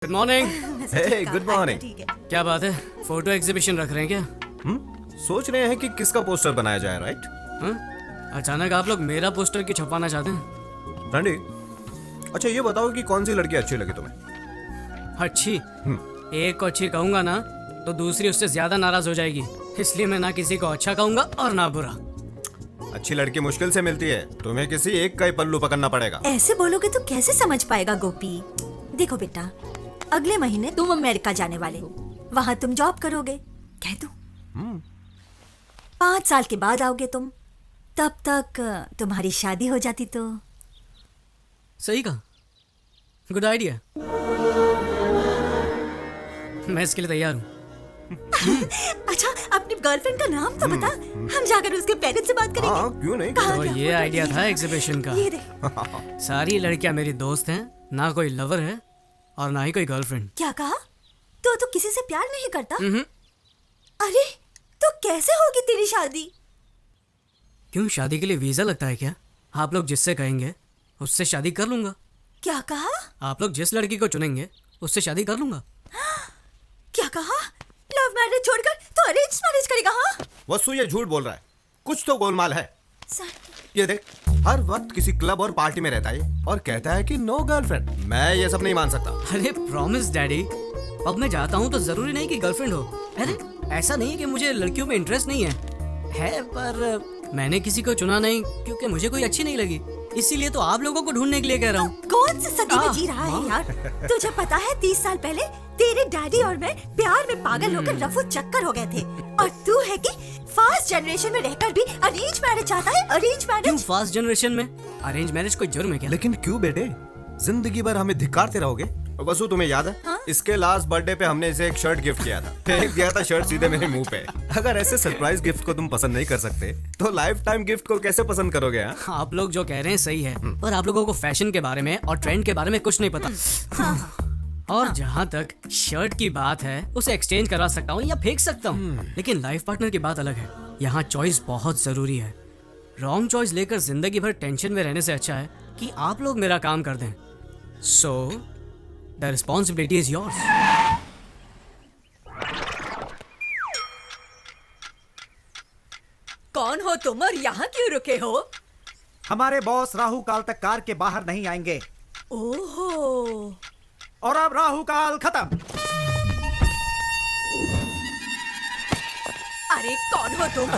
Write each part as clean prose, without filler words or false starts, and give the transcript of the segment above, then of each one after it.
Good morning. Hey good morning. क्या बात है, फोटो एग्जीबिशन रख रहे हैं क्या? सोच रहे हैं कि किसका पोस्टर बनाया जाए, राइट? अचानक आप लोग मेरा पोस्टर क्यों छपवाना चाहते हैं? रंडी, अच्छा ये बताओ कि कौन सी लड़की अच्छी लगी तुम्हें? अच्छी? एक को अच्छी कहूंगा ना तो दूसरी उससे ज्यादा नाराज हो जाएगी, इसलिए मैं ना किसी को अच्छा कहूंगा और ना बुरा। अच्छी लड़की मुश्किल से मिलती है, तुम्हें किसी एक का ही पल्लू पकड़ना पड़ेगा। ऐसे बोलोगे तो कैसे समझ पाएगा गोपी। देखो बेटा, अगले महीने तुम अमेरिका जाने वाले हो, वहाँ तुम जॉब करोगे, कह दो 5 साल के बाद आओगे तुम, तब तक तुम्हारी शादी हो जाती तो। सही कहा, गुड आइडिया, मैं इसके लिए तैयार हूँ। अच्छा, अपनी गर्लफ्रेंड का नाम तो बता, हम जाकर उसके पेरेंट्स से बात करेंगे। हाँ, क्यों नहीं? कहाँ तो गया ये फोटो? आइडिया था एग्जीबिशन का। ये देख। सारी लड़कियां मेरी दोस्त हैं, ना कोई लवर है और ना ही कोई गर्लफ्रेंड। क्या कहा? तो किसी से प्यार नहीं करता? अरे तो कैसे होगी तेरी शादी? क्यों, शादी के लिए वीजा लगता है क्या? आप लोग जिससे कहेंगे उससे शादी कर लूंगा। क्या कहा? आप लोग जिस लड़की को चुनेंगे उससे शादी कर लूंगा। क्या कहा? लव मैरिज छोड़कर तो अरेंज मैरिज करेगा? हाँ वसु ये झूठ बोल रहा है, कुछ तो गोलमाल है। सर, ये देख, हर वक्त किसी क्लब और पार्टी में रहता है और कहता है कि नो गर्लफ्रेंड। मैं ये सब नहीं मान सकता। अरे प्रॉमिस डैडी, अब मैं जाता हूँ तो जरूरी नहीं कि गर्लफ्रेंड हो। अरे ऐसा नहीं है कि मुझे लड़कियों में इंटरेस्ट नहीं है पर मैंने किसी को चुना नहीं क्योंकि मुझे कोई अच्छी नहीं लगी, इसीलिए तो आप लोगों को ढूंढने के लिए कह रहा हूँ। कौन सी सदी में जी रहा है यार? तुझे पता है 30 साल पहले तेरे डैडी और मैं प्यार में पागल होकर रफू चक्कर हो गए थे, और तू है कि फास्ट जनरेशन में रहकर भी अरेंज मैरिज चाहता है। अरेंज क्यों मैरिज? फास्ट जनरेशन में अरेंज मैरिज कोई जुर्म है क्या? लेकिन क्यों बेटे, जिंदगी भर हमें धिक्कारते रहोगे? वसु तुम्हें याद है? हाँ? इसके लास्ट बर्थडे पे हमने इसे एक शर्ट गिफ्ट किया था, फेंक दिया था शर्ट सीधे मेरे मुंह पे। अगर ऐसे सरप्राइज गिफ्ट को तुम पसंद नहीं कर सकते तो लाइफ टाइम गिफ्ट को कैसे पसंद करोगे? आप लोग जो कह रहे हैं सही है, पर आप लोगों को फैशन के बारे में और ट्रेंड के बारे में कुछ नहीं पता। और जहाँ तक शर्ट की बात है, उसे एक्सचेंज करा सकता हूँ या फेंक सकता हूँ, लेकिन लाइफ पार्टनर की बात अलग है। यहाँ चॉइस बहुत जरूरी है। रॉन्ग चॉइस लेकर जिंदगी भर टेंशन में रहने से अच्छा है कि आप लोग मेरा काम कर दें। So the responsibility is yours. कौन हो तुम और यहाँ क्यों रुके हो? हमारे बॉस राहु काल तक कार के बाहर नहीं आएंगे। ओहो, और अब राहु काल खत्म। अरे कौन हो तुम?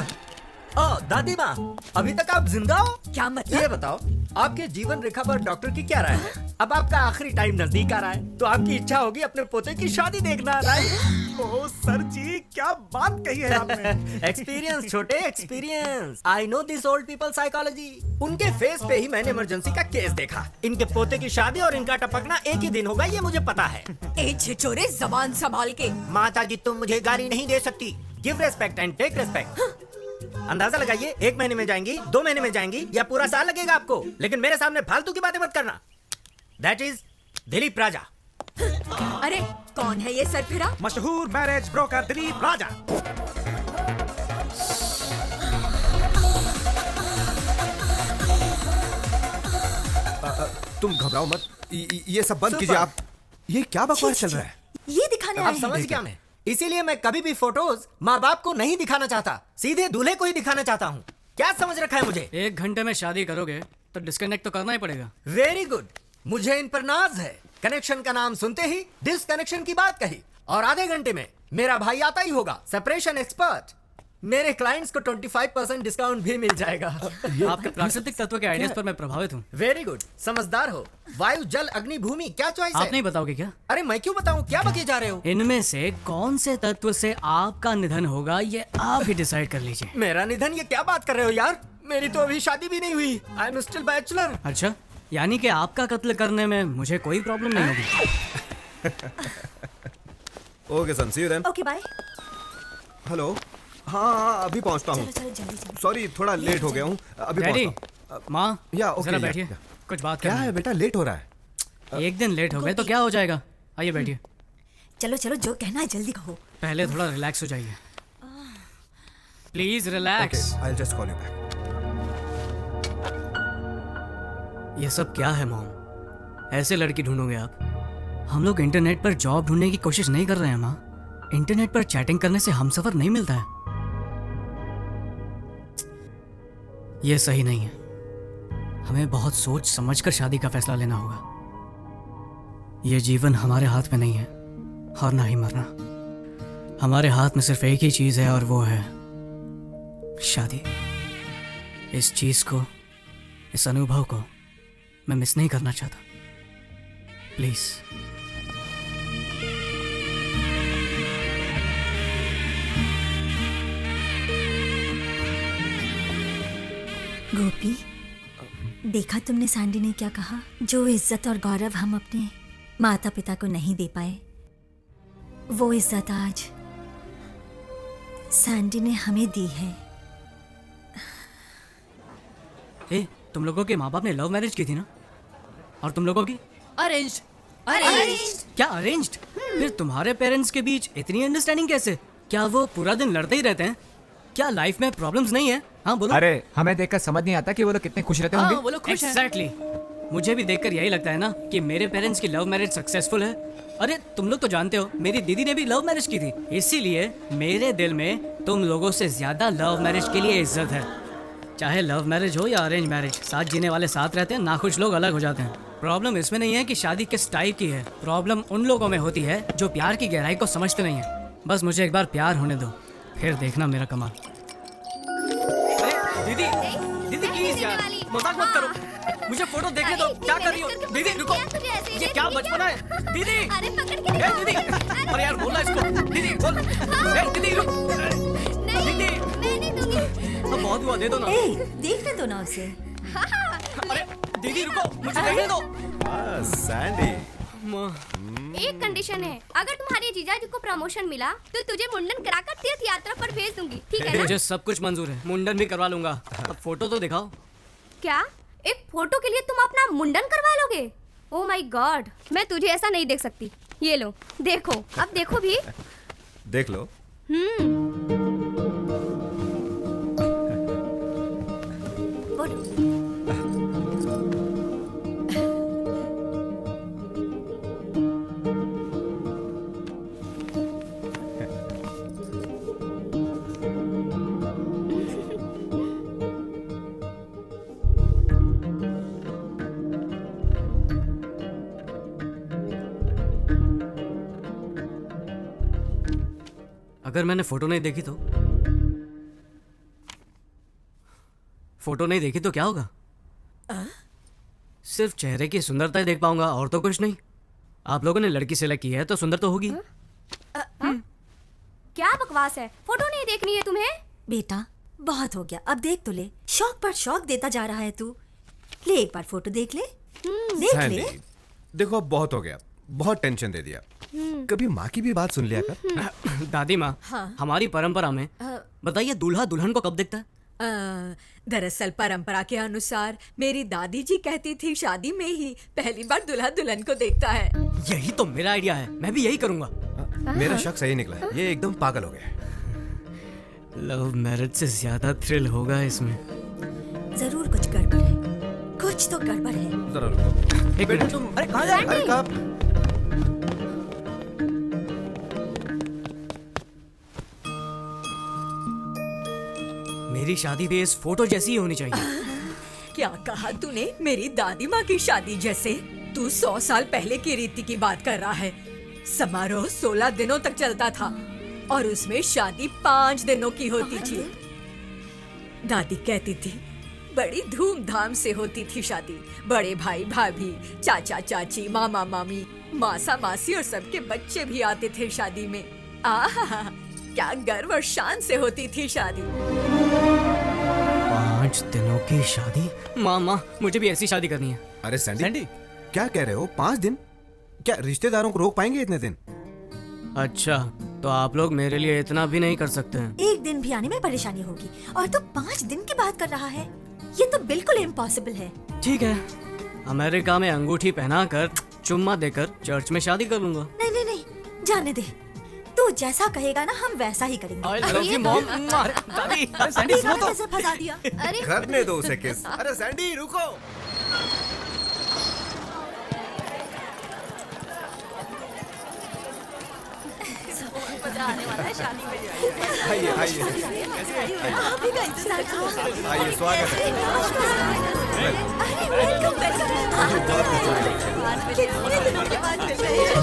दादी माँ, अभी तक आप जिंदा हो? क्या मतलब? ये बताओ, आपके जीवन रेखा पर डॉक्टर की क्या राय है? अब आपका आखिरी टाइम नजदीक आ रहा है, तो आपकी इच्छा होगी अपने पोते की शादी देखना, राइट? ओह सर जी, क्या बात कही है आपने। एक्सपीरियंस छोटे, experience. I know this old people psychology. उनके फेस पे ही मैंने इमरजेंसी का केस देखा। इनके पोते की शादी और इनका टपकना एक ही दिन होगा, ये मुझे पता है। ए छिछोरे, जबान संभाल के। माता जी, तुम मुझे गाली नहीं दे सकती। Give respect and take respect. अंदाजा लगाइए, 1 महीने में जाएंगी, 2 महीने में जाएंगी या पूरा साल लगेगा आपको, लेकिन मेरे सामने फालतू की बातें मत करना। दैट इज दिलीप राजा। अरे कौन है ये सरफिरा? मशहूर मैरिज ब्रोकर दिलीप राजा। तुम घबराओ मत, ये सब बंद कीजिए आप। ये क्या बकवास चल रहा है? ये दिखाने आए अब हैं। समझ गया मैं, इसीलिए मैं कभी भी फोटोज माँ बाप को नहीं दिखाना चाहता, सीधे दूल्हे को ही दिखाना चाहता हूँ। क्या समझ रखा है मुझे? 1 घंटे में शादी करोगे तो डिस्कनेक्ट तो करना ही पड़ेगा। वेरी गुड, मुझे इन पर नाज है। कनेक्शन का नाम सुनते ही डिसकनेक्शन की बात कही, और आधे घंटे में मेरा भाई आता ही होगा, सेपरेशन एक्सपर्ट। मेरे क्लाइंट्स को 25% डिस्काउंट भी मिल जाएगा। आपके प्राकृतिक तत्व के आइडियाज पर मैं प्रभावित हूँ। वेरी गुड, समझदार हो। वायु, जल, अग्नि, भूमि, क्या चॉइस आप है? नहीं बताओगे क्या? अरे मैं क्यों बताऊं, क्या बके जा रहे हो? इनमें से कौन से तत्व से आपका निधन होगा ये आप ही डिसाइड कर लीजिए। मेरा निधन? ये क्या बात कर रहे हो यार, मेरी तो अभी शादी भी नहीं हुई। I am still bachelor. अच्छा, यानी कि आपका कत्ल करने में मुझे कोई प्रॉब्लम नहीं होगी। Okay son, see you then. Okay bye. Hello, हाँ अभी पहुंचता हूँ। चलो चलो जल्दी जल्दी। सॉरी, थोड़ा लेट हो गया हूँ, अभी डैडी, पहुंचता हूँ। माँ, या ओके, जरा या, बैठिए, या। कुछ बात क्या करनी है बेटा, लेट हो रहा है? है। एक दिन लेट हो गए तो क्या हो जाएगा? आइए बैठिए। चलो चलो, जो कहना है जल्दी कहो। पहले थोड़ा रिलैक्स हो जाइए, please relax. I will just call you back. ये सब क्या है मॉम? ऐसे लड़की ढूंढोगे आप? हम लोग इंटरनेट पर जॉब ढूंढने की कोशिश नहीं कर रहे हैं माँ। इंटरनेट पर चैटिंग करने से हमसफर नहीं मिलता है। ये सही नहीं है। हमें बहुत सोच समझकर शादी का फैसला लेना होगा। ये जीवन हमारे हाथ में नहीं है और ना ही मरना। हमारे हाथ में सिर्फ एक ही चीज है और वो है शादी। इस चीज को, इस अनुभव को मैं मिस नहीं करना चाहता। प्लीज। गोपी, देखा तुमने सैंडी ने क्या कहा? जो इज्जत और गौरव हम अपने माता पिता को नहीं दे पाए, वो इज्जत आज सैंडी ने हमें दी है। ए, तुम लोगों के माँ बाप ने लव मैरिज की थी ना? और तुम लोगों की? अरेंज्ड। क्या अरेंज्ड? फिर तुम्हारे पेरेंट्स के बीच इतनी अंडरस्टैंडिंग कैसे? क्या वो पूरा दिन लड़ते ही रहते हैं? क्या लाइफ में प्रॉब्लम्स नहीं है? हाँ बोलो। अरे हमें देखकर समझ नहीं आता कि वो लोग कितने खुश रहते होंगे। वो लोग खुश हैं। एग्जैक्टली। मुझे भी देखकर यही लगता है ना कि मेरे पेरेंट्स की लव मैरिज सक्सेसफुल है। अरे तुम लोग तो जानते हो मेरी दीदी ने भी लव मैरिज की थी, इसीलिए मेरे दिल में तुम लोगों से ज्यादा लव मैरिज के लिए इज्जत है। चाहे लव मैरिज हो या अरेंज मैरिज, साथ जीने वाले साथ रहते हैं, नाखुश लोग अलग हो जाते हैं। प्रॉब्लम इसमें नहीं है कि शादी किस टाइप की है, प्रॉब्लम उन लोगों में होती है जो प्यार की गहराई को समझते नहीं है। बस मुझे एक बार प्यार होने दो, फिर देखना मेरा कमाल। दीदी, दीदी प्लीज यार, मजाक मत करो, मुझे फोटो देखने दो। क्या कर रही हो दीदी? रुको, ये क्या बचपना है दीदी? अरे पकड़ के ए, दीदी, अरे यार बोला इसको। दीदी बोल। ए, दीदी रुक। दीदी, मैं नहीं दूंगी। अब बहुत हुआ, दे दो ना। देखने दो ना उसे। अरे दीदी रुको, मुझे देखने दो। सैंडी, एक कंडीशन है, अगर तुम्हारे जीजाजी को प्रमोशन मिला तो तुझे मुंडन कराकर तीर्थ यात्रा पर भेज दूंगी, ठीक है ना? मुझे सब कुछ मंजूर है, मुंडन भी करवा लूंगा। अब फोटो तो दिखाओ। क्या एक फोटो के लिए तुम अपना मुंडन करवा लोगे? ओह माय गॉड, मैं तुझे ऐसा नहीं देख सकती। ये लो देखो, अब देखो भी। देख लो। अगर मैंने फोटो नहीं देखी तो? फोटो नहीं देखी तो क्या होगा? सिर्फ चेहरे की सुंदरता ही देख पाऊंगा और तो कुछ नहीं। आप लोगों ने लड़की सेलेक्ट की है तो सुंदर तो होगी। क्या बकवास है, फोटो नहीं देखनी है तुम्हें? बेटा बहुत हो गया, अब देख तो ले। शौक पर शौक देता जा रहा है तू। ले एक बार फोटो देख ले। देख सैंडी, ले। देखो अब बहुत हो गया, बहुत टेंशन दे दिया। कभी माँ की भी बात सुन लिया कर। दादी माँ, हमारी परंपरा में बताइए दूल्हा दुल्हन को कब दिखता है? दरअसल परंपरा के अनुसार मेरी दादी जी कहती थी शादी में ही पहली बार दूल्हा दुल्हन को देखता है। यही तो मेरा आइडिया है, मैं भी यही करूंगा। मेरा शक सही निकला, ये एकदम पागल हो गया। लव मैरिज से ज्यादा थ्रिल होगा इसमें। जरूर कुछ गड़बड़ है, कुछ तो गड़बड़ है। जरा रुको। एक बेटा मिनट। तुम, अरे कहाँ जा रहे अरे कहाँ? मेरी शादी भी इस फोटो जैसी ही होनी चाहिए। क्या कहा तूने? मेरी दादी माँ की शादी जैसे? तू 100 साल पहले की रीति की बात कर रहा है। समारोह 16 दिनों तक चलता था और उसमें शादी 5 दिनों की होती थी। दादी कहती थी बड़ी धूमधाम से होती थी शादी। बड़े भाई भाभी, चाचा चाची, मामा मामी, मासा मासी और सबके बच्चे भी आते थे शादी में। आहा, क्या गर्व और शान से होती थी शादी। 5 दिनों की शादी? माँ, मुझे भी ऐसी शादी करनी है। अरे सैंडी, क्या कह रहे हो? 5 दिन? क्या रिश्तेदारों को रोक पाएंगे इतने दिन? अच्छा, तो आप लोग मेरे लिए इतना भी नहीं कर सकते हैं? एक दिन भी आने में परेशानी होगी और तू 5 दिन की बात कर रहा है। ये तो बिल्कुल इम्पॉसिबल है। ठीक है, अमेरिका में अंगूठी पहनाकर चुम्मा देकर चर्च में शादी कर लूंगा। नहीं नहीं नहीं, जाने दे। तू जैसा कहेगा ना हम वैसा ही करेंगे। I love you, mom. दादी, अरे सैंडी सुनो तो। कैसे फंसा दिया? अरे करने दो उसे किस। अरे सैंडी रुको। मजा आने वाला है शादी में। आइए आइए आप ही का इंतजार करो। आइए, स्वागत है। अरे वेलकम कितने दिनों के बाद मिल रहे हैं।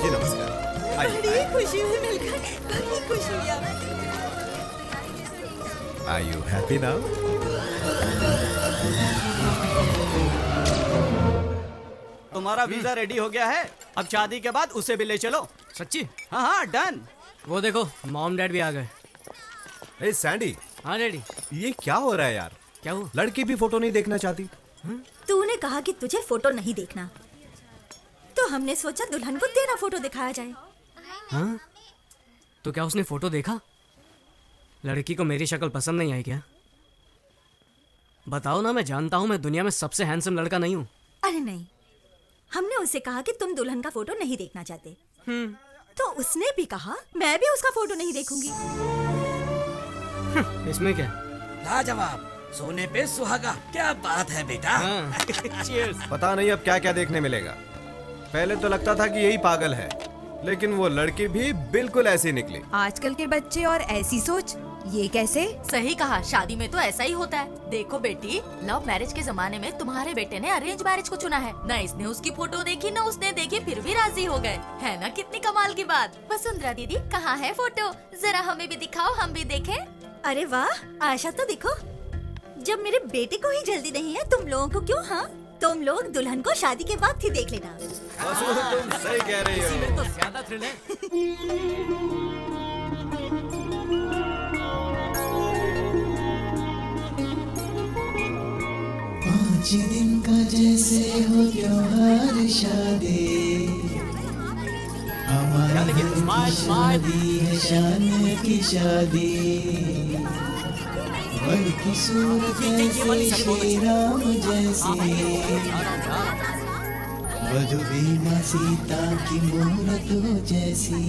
जी नमस्कार। आइए बड़ी खुशी हुई मिलकर, बड़ी खुशी हुई हमें। Are you happy now? तुम्हारा वीजा रेडी हो गया है। अब शादी के बाद उसे भी ले चलो। सच्ची? हाँ हाँ डन। वो देखो मॉम डैड भी आ गए। ए सैंडी, हाँ डैडी। ये क्या हो रहा है यार? क्या हुआ? लड़की भी फोटो नहीं देखना चाहती? तूने कहा कि तुझे फोटो नहीं देखना, तो हमने सोचा दुल्हन को तेरा फोटो दिखाया जाए। हाँ? तो क्या उसने फोटो देखा? लड़की को मेरी शक्ल पसंद नहीं आई क्या? बताओ ना, मैं जानता हूँ मैं दुनिया में सबसे हैंडसम लड़का नहीं हूँ। अरे नहीं, हमने उससे कहा कि तुम दुल्हन का फोटो नहीं देखना चाहते, तो उसने भी कहा मैं भी उसका फोटो नहीं देखूंगी। इसमें क्या? लाजवाब, सोने पे सुहागा, क्या बात है बेटा। हाँ। Cheers। पता नहीं अब क्या क्या देखने मिलेगा। पहले तो लगता था कि यही पागल है, लेकिन वो लड़की भी बिल्कुल ऐसी निकली। आजकल के बच्चे और ऐसी सोच, ये कैसे? सही कहा, शादी में तो ऐसा ही होता है। देखो बेटी, लव मैरिज के जमाने में तुम्हारे बेटे ने अरेंज मैरिज को चुना है। न इसने उसकी फोटो देखी न उसने देखी, फिर भी राजी हो गए। है ना कितनी कमाल की बात। वसुंधरा दीदी कहाँ है फोटो? जरा हमें भी दिखाओ, हम भी देखें। अरे वाह, आशा तो देखो। जब मेरे बेटे को ही जल्दी नहीं है, तुम लोगों को क्यों? हाँ, तुम लोग दुल्हन को शादी के बाद ही देख लेना। तुम सही कह रही हो। तो ज्यादा थ्रिल है। पाँच दिन का जैसे हो त्योहार शादी, हमारे घर की शादी है शान की शादी। वर की सूरत ऐसे श्री राम जैसी, वधु भी माँ सीता की मूरत हो जैसी।